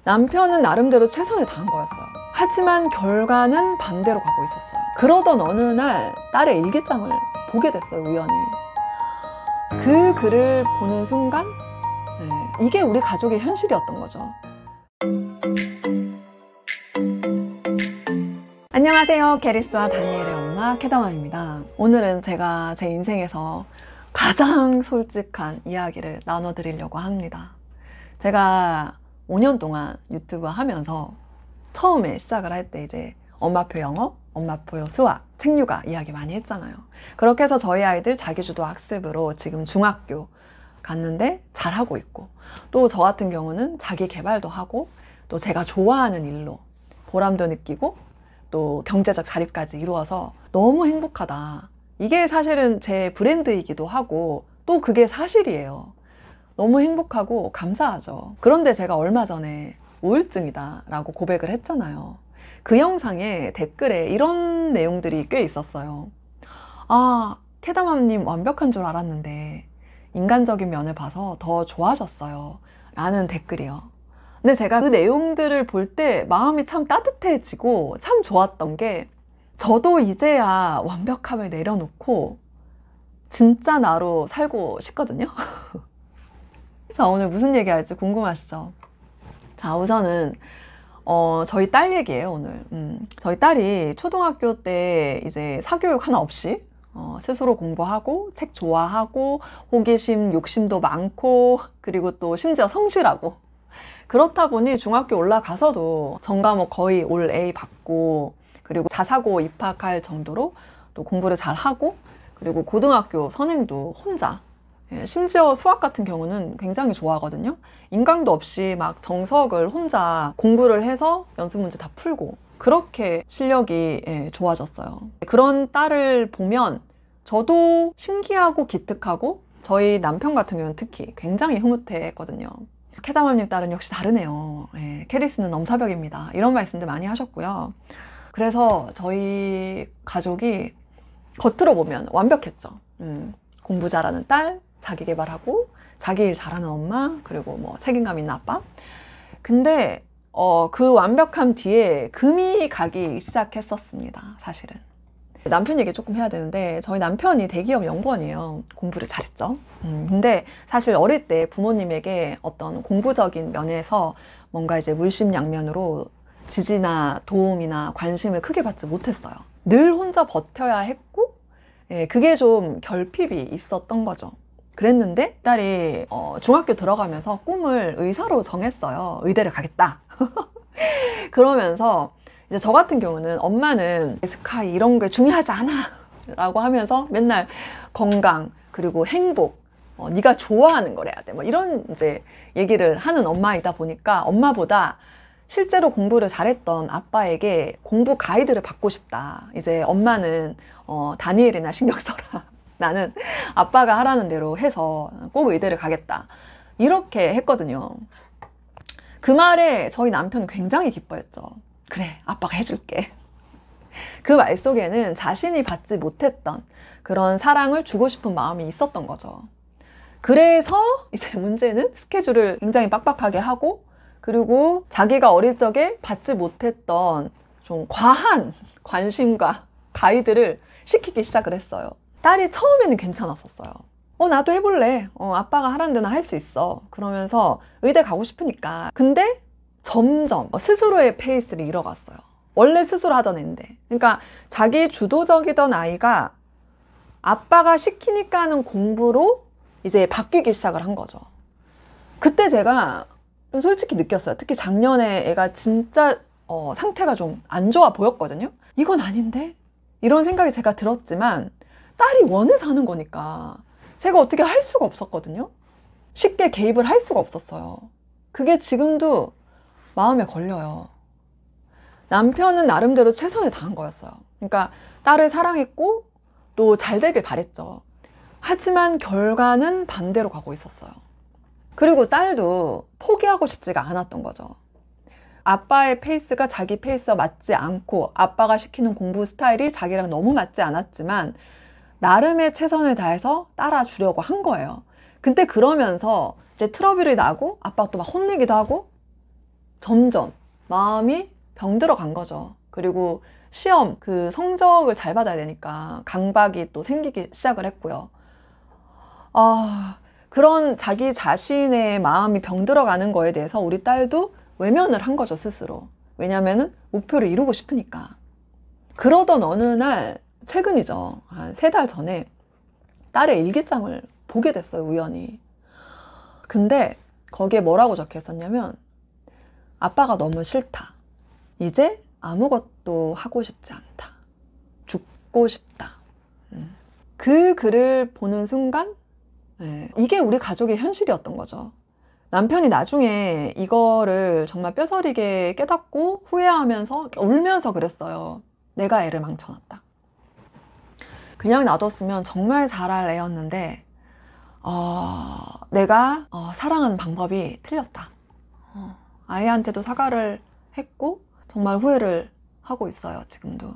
남편은 나름대로 최선을 다한 거였어요. 하지만 결과는 반대로 가고 있었어요. 그러던 어느 날 딸의 일기장을 보게 됐어요, 우연히. 그 글을 보는 순간 이게 우리 가족의 현실이었던 거죠. 안녕하세요, 게리스와 다니엘의 엄마 캐다맘입니다. 오늘은 제가 제 인생에서 가장 솔직한 이야기를 나눠드리려고 합니다. 제가 5년 동안 유튜브 하면서 처음에 시작을 할 때 이제 엄마표 영어, 엄마표 수학, 책육아 이야기 많이 했잖아요. 그렇게 해서 저희 아이들 자기주도 학습으로 지금 중학교 갔는데 잘하고 있고, 또 저 같은 경우는 자기 개발도 하고 또 제가 좋아하는 일로 보람도 느끼고 또 경제적 자립까지 이루어서 너무 행복하다. 이게 사실은 제 브랜드이기도 하고 또 그게 사실이에요. 너무 행복하고 감사하죠. 그런데 제가 얼마 전에 우울증이다 라고 고백을 했잖아요. 그 영상에 댓글에 이런 내용들이 꽤 있었어요. 아, 캐다맘님 완벽한 줄 알았는데 인간적인 면을 봐서 더 좋아졌어요 라는 댓글이요. 근데 제가 그 내용들을 볼 때 마음이 참 따뜻해지고 참 좋았던 게, 저도 이제야 완벽함을 내려놓고 진짜 나로 살고 싶거든요. 자, 오늘 무슨 얘기 할지 궁금하시죠? 자, 우선은 저희 딸 얘기예요, 오늘. 저희 딸이 초등학교 때 이제 사교육 하나 없이 스스로 공부하고 책 좋아하고 호기심, 욕심도 많고 그리고 또 심지어 성실하고, 그렇다 보니 중학교 올라가서도 전과목 거의 올 A 받고, 그리고 자사고 입학할 정도로 또 공부를 잘하고, 그리고 고등학교 선행도 혼자, 심지어 수학 같은 경우는 굉장히 좋아하거든요. 인강도 없이 막 정석을 혼자 공부를 해서 연습 문제 다 풀고, 그렇게 실력이 좋아졌어요. 그런 딸을 보면 저도 신기하고 기특하고, 저희 남편 같은 경우는 특히 굉장히 흐뭇해했거든요. 캐다맘님 딸은 역시 다르네요. 캐리스는 넘사벽입니다. 이런 말씀들 많이 하셨고요. 그래서 저희 가족이 겉으로 보면 완벽했죠. 공부 잘하는 딸, 자기 개발하고 자기 일 잘하는 엄마, 그리고 뭐 책임감 있는 아빠. 근데 그 완벽함 뒤에 금이 가기 시작했었습니다, 사실은. 남편 얘기 조금 해야 되는데, 저희 남편이 대기업 연구원이에요. 공부를 잘했죠. 근데 사실 어릴 때 부모님에게 어떤 공부적인 면에서 뭔가 이제 물심양면으로 지지나 도움이나 관심을 크게 받지 못했어요. 늘 혼자 버텨야 했고, 그게 좀 결핍이 있었던 거죠. 그랬는데 딸이 중학교 들어가면서 꿈을 의사로 정했어요. 의대를 가겠다. 그러면서 이제 저 같은 경우는 엄마는 스카이 이런 게 중요하지 않아 라고 하면서 맨날 건강 그리고 행복, 네가 좋아하는 걸 해야 돼, 뭐 이런 이제 얘기를 하는 엄마이다 보니까 엄마보다 실제로 공부를 잘했던 아빠에게 공부 가이드를 받고 싶다. 이제 엄마는 다니엘이나 신경 써라. 나는 아빠가 하라는 대로 해서 꼭 의대를 가겠다. 이렇게 했거든요. 그 말에 저희 남편은 굉장히 기뻐했죠. 그래, 아빠가 해줄게. 그 말 속에는 자신이 받지 못했던 그런 사랑을 주고 싶은 마음이 있었던 거죠. 그래서 이제 문제는 스케줄을 굉장히 빡빡하게 하고, 그리고 자기가 어릴 적에 받지 못했던 좀 과한 관심과 가이드를 시키기 시작을 했어요. 딸이 처음에는 괜찮았었어요. 나도 해볼래. 아빠가 하라는 데는 할 수 있어. 그러면서 의대 가고 싶으니까. 근데 점점 스스로의 페이스를 잃어갔어요. 원래 스스로 하던 애인데. 그러니까 자기 주도적이던 아이가 아빠가 시키니까 하는 공부로 이제 바뀌기 시작을 한 거죠. 그때 제가 솔직히 느꼈어요. 특히 작년에 애가 진짜 상태가 좀 안 좋아 보였거든요. 이건 아닌데? 이런 생각이 제가 들었지만 딸이 원해서 하는 거니까 제가 어떻게 할 수가 없었거든요. 쉽게 개입을 할 수가 없었어요. 그게 지금도 마음에 걸려요. 남편은 나름대로 최선을 다한 거였어요. 그러니까 딸을 사랑했고 또 잘 되길 바랬죠. 하지만 결과는 반대로 가고 있었어요. 그리고 딸도 포기하고 싶지가 않았던 거죠. 아빠의 페이스가 자기 페이스와 맞지 않고 아빠가 시키는 공부 스타일이 자기랑 너무 맞지 않았지만 나름의 최선을 다해서 따라주려고 한 거예요. 근데 그러면서 이제 트러블이 나고 아빠가 또 막 혼내기도 하고 점점 마음이 병들어간 거죠. 그리고 시험 그 성적을 잘 받아야 되니까 강박이 또 생기기 시작을 했고요. 그런 자기 자신의 마음이 병들어가는 거에 대해서 우리 딸도 외면을 한 거죠, 스스로. 왜냐면은 목표를 이루고 싶으니까. 그러던 어느 날, 최근이죠. 한 3달 전에 딸의 일기장을 보게 됐어요, 우연히. 근데 거기에 뭐라고 적혀 있었냐면, 아빠가 너무 싫다. 이제 아무것도 하고 싶지 않다. 죽고 싶다. 그 글을 보는 순간 이게 우리 가족의 현실이었던 거죠. 남편이 나중에 이거를 정말 뼈저리게 깨닫고 후회하면서 울면서 그랬어요. 내가 애를 망쳐놨다. 그냥 놔뒀으면 정말 잘할 애였는데 내가 사랑하는 방법이 틀렸다. 아이한테도 사과를 했고 정말 후회를 하고 있어요, 지금도.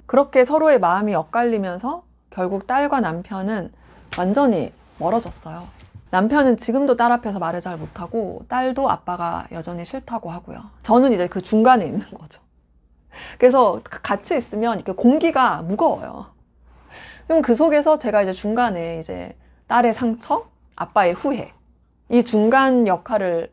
그렇게 서로의 마음이 엇갈리면서 결국 딸과 남편은 완전히 멀어졌어요. 남편은 지금도 딸 앞에서 말을 잘 못하고 딸도 아빠가 여전히 싫다고 하고요. 저는 이제 그 중간에 있는 거죠. 그래서 같이 있으면 이렇게 공기가 무거워요. 그럼 그 속에서 제가 이제 중간에 이제 딸의 상처, 아빠의 후회, 이 중간 역할을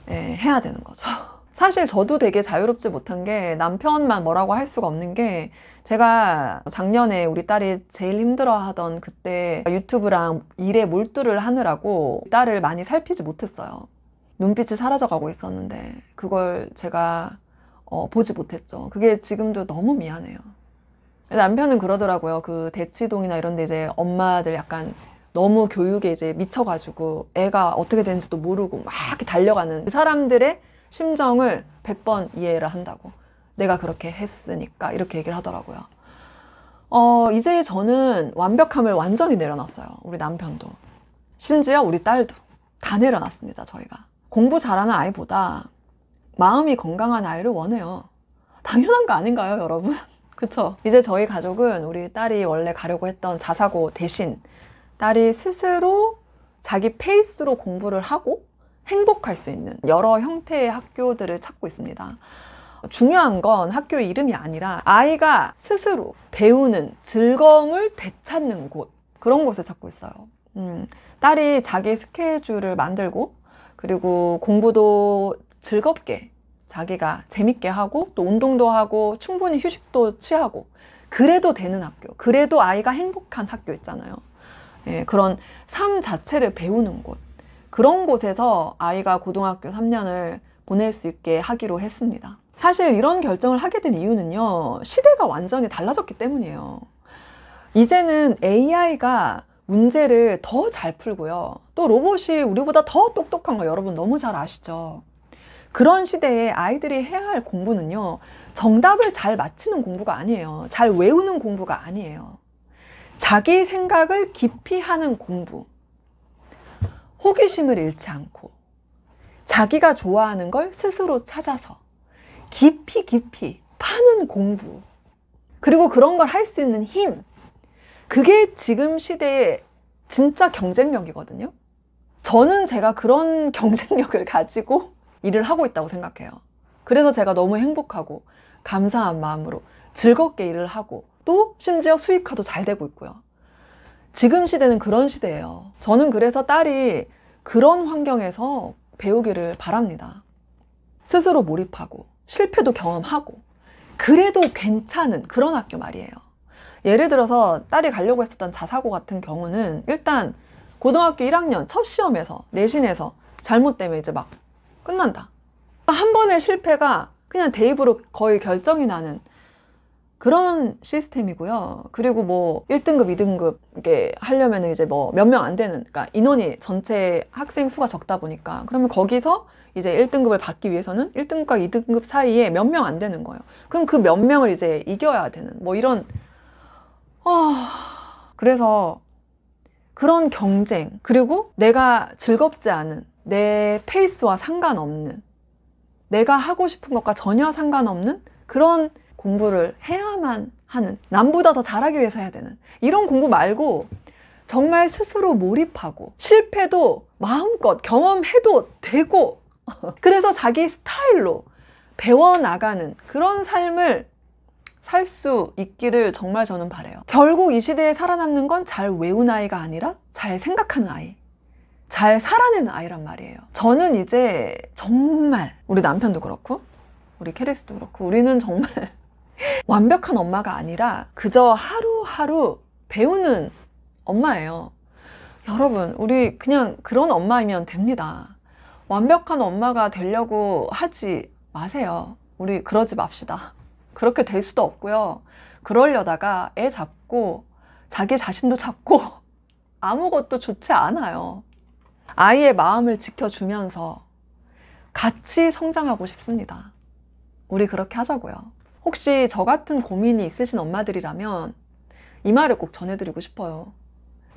해야 되는 거죠. 사실 저도 되게 자유롭지 못한 게 남편만 뭐라고 할 수가 없는 게 제가 작년에 우리 딸이 제일 힘들어하던 그때 유튜브랑 일에 몰두를 하느라고 딸을 많이 살피지 못했어요. 눈빛이 사라져가고 있었는데 그걸 제가 보지 못했죠. 그게 지금도 너무 미안해요. 남편은 그러더라고요. 그 대치동이나 이런 데 이제 엄마들 약간 너무 교육에 이제 미쳐가지고 애가 어떻게 되는지도 모르고 막 이렇게 달려가는 그 사람들의 심정을 100번 이해를 한다고. 내가 그렇게 했으니까 이렇게 얘기를 하더라고요. 이제 저는 완벽함을 완전히 내려놨어요. 우리 남편도. 심지어 우리 딸도. 다 내려놨습니다, 저희가. 공부 잘하는 아이보다 마음이 건강한 아이를 원해요. 당연한 거 아닌가요, 여러분? 그쵸? 이제 저희 가족은 우리 딸이 원래 가려고 했던 자사고 대신 딸이 스스로 자기 페이스로 공부를 하고 행복할 수 있는 여러 형태의 학교들을 찾고 있습니다. 중요한 건 학교 이름이 아니라 아이가 스스로 배우는 즐거움을 되찾는 곳, 그런 곳을 찾고 있어요. 딸이 자기 스케줄을 만들고 그리고 공부도 즐겁게 자기가 재밌게 하고 또 운동도 하고 충분히 휴식도 취하고 그래도 되는 학교, 그래도 아이가 행복한 학교 있잖아요. 그런 삶 자체를 배우는 곳, 그런 곳에서 아이가 고등학교 3년을 보낼 수 있게 하기로 했습니다. 사실 이런 결정을 하게 된 이유는요, 시대가 완전히 달라졌기 때문이에요. 이제는 AI가 문제를 더 잘 풀고요. 또 로봇이 우리보다 더 똑똑한 거 여러분 너무 잘 아시죠? 그런 시대에 아이들이 해야 할 공부는요, 정답을 잘 맞히는 공부가 아니에요. 잘 외우는 공부가 아니에요. 자기 생각을 깊이 하는 공부. 호기심을 잃지 않고 자기가 좋아하는 걸 스스로 찾아서 깊이 파는 공부. 그리고 그런 걸 할 수 있는 힘. 그게 지금 시대의 진짜 경쟁력이거든요. 저는 제가 그런 경쟁력을 가지고 일을 하고 있다고 생각해요. 그래서 제가 너무 행복하고 감사한 마음으로 즐겁게 일을 하고 또 심지어 수익화도 잘 되고 있고요. 지금 시대는 그런 시대예요. 저는 그래서 딸이 그런 환경에서 배우기를 바랍니다. 스스로 몰입하고 실패도 경험하고 그래도 괜찮은 그런 학교 말이에요. 예를 들어서 딸이 가려고 했었던 자사고 같은 경우는 일단 고등학교 1학년 첫 시험에서 내신에서 잘못되면 이제 막 끝난다. 한 번의 실패가 그냥 대입으로 거의 결정이 나는 그런 시스템이고요. 그리고 뭐 1등급, 2등급 이렇게 하려면 이제 뭐 몇 명 안 되는, 그러니까 인원이 전체 학생 수가 적다 보니까 그러면 거기서 이제 1등급을 받기 위해서는 1등급과 2등급 사이에 몇 명 안 되는 거예요. 그럼 그 몇 명을 이제 이겨야 되는 뭐 이런 그래서 그런 경쟁, 그리고 내가 즐겁지 않은 내 페이스와 상관없는 내가 하고 싶은 것과 전혀 상관없는 그런 공부를 해야만 하는, 남보다 더 잘하기 위해서 해야 되는 이런 공부 말고 정말 스스로 몰입하고 실패도 마음껏 경험해도 되고 그래서 자기 스타일로 배워나가는 그런 삶을 살 수 있기를 정말 저는 바라요. 결국 이 시대에 살아남는 건 잘 외운 아이가 아니라 잘 생각하는 아이, 잘 살아내는 아이란 말이에요. 저는 이제 정말 우리 남편도 그렇고 우리 캐리스도 그렇고 우리는 정말 완벽한 엄마가 아니라 그저 하루하루 배우는 엄마예요. 여러분, 우리 그냥 그런 엄마이면 됩니다. 완벽한 엄마가 되려고 하지 마세요. 우리 그러지 맙시다. 그렇게 될 수도 없고요. 그러려다가 애 잡고 자기 자신도 잡고 아무것도 좋지 않아요. 아이의 마음을 지켜주면서 같이 성장하고 싶습니다. 우리 그렇게 하자고요. 혹시 저 같은 고민이 있으신 엄마들이라면 이 말을 꼭 전해드리고 싶어요.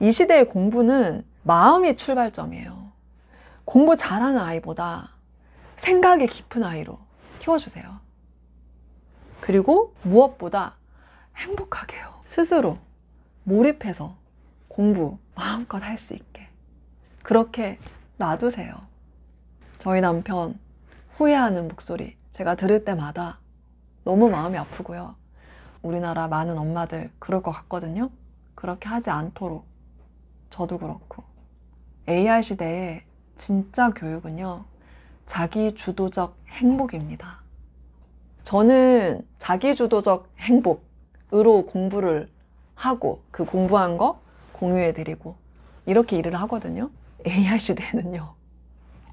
이 시대의 공부는 마음이 출발점이에요. 공부 잘하는 아이보다 생각이 깊은 아이로 키워주세요. 그리고 무엇보다 행복하게요. 스스로 몰입해서 공부 마음껏 할 수 있게 그렇게 놔두세요. 저희 남편 후회하는 목소리 제가 들을 때마다 너무 마음이 아프고요. 우리나라 많은 엄마들 그럴 것 같거든요. 그렇게 하지 않도록 저도 그렇고. AI 시대에 진짜 교육은요, 자기 주도적 행복입니다. 저는 자기 주도적 행복으로 공부를 하고 그 공부한 거 공유해드리고 이렇게 일을 하거든요. AI 시대에는요,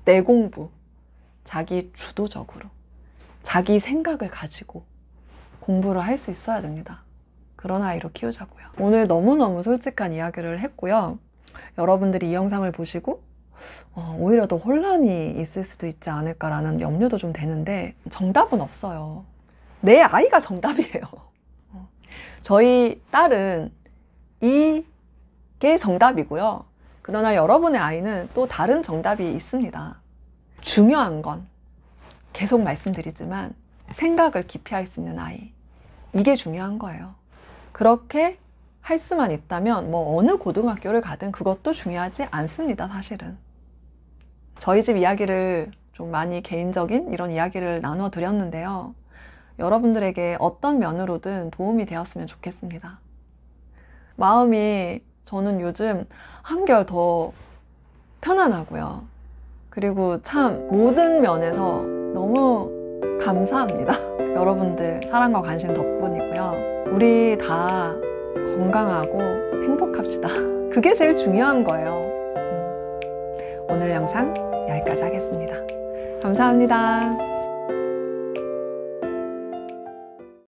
내 공부, 자기 주도적으로 자기 생각을 가지고 공부를 할 수 있어야 됩니다. 그런 아이로 키우자고요. 오늘 너무너무 솔직한 이야기를 했고요. 여러분들이 이 영상을 보시고 오히려 더 혼란이 있을 수도 있지 않을까라는 염려도 좀 되는데 정답은 없어요. 내 아이가 정답이에요. 저희 딸은 이게 정답이고요. 그러나 여러분의 아이는 또 다른 정답이 있습니다. 중요한 건 계속 말씀드리지만 생각을 깊이 할 수 있는 아이, 이게 중요한 거예요. 그렇게 할 수만 있다면 뭐 어느 고등학교를 가든 그것도 중요하지 않습니다. 사실은 저희 집 이야기를 좀 많이 개인적인 이런 이야기를 나눠 드렸는데요, 여러분들에게 어떤 면으로든 도움이 되었으면 좋겠습니다. 마음이 저는 요즘 한결 더 편안하고요. 그리고 참 모든 면에서 너무 감사합니다. 여러분들 사랑과 관심 덕분이고요. 우리 다 건강하고 행복합시다. 그게 제일 중요한 거예요. 오늘 영상 여기까지 하겠습니다. 감사합니다.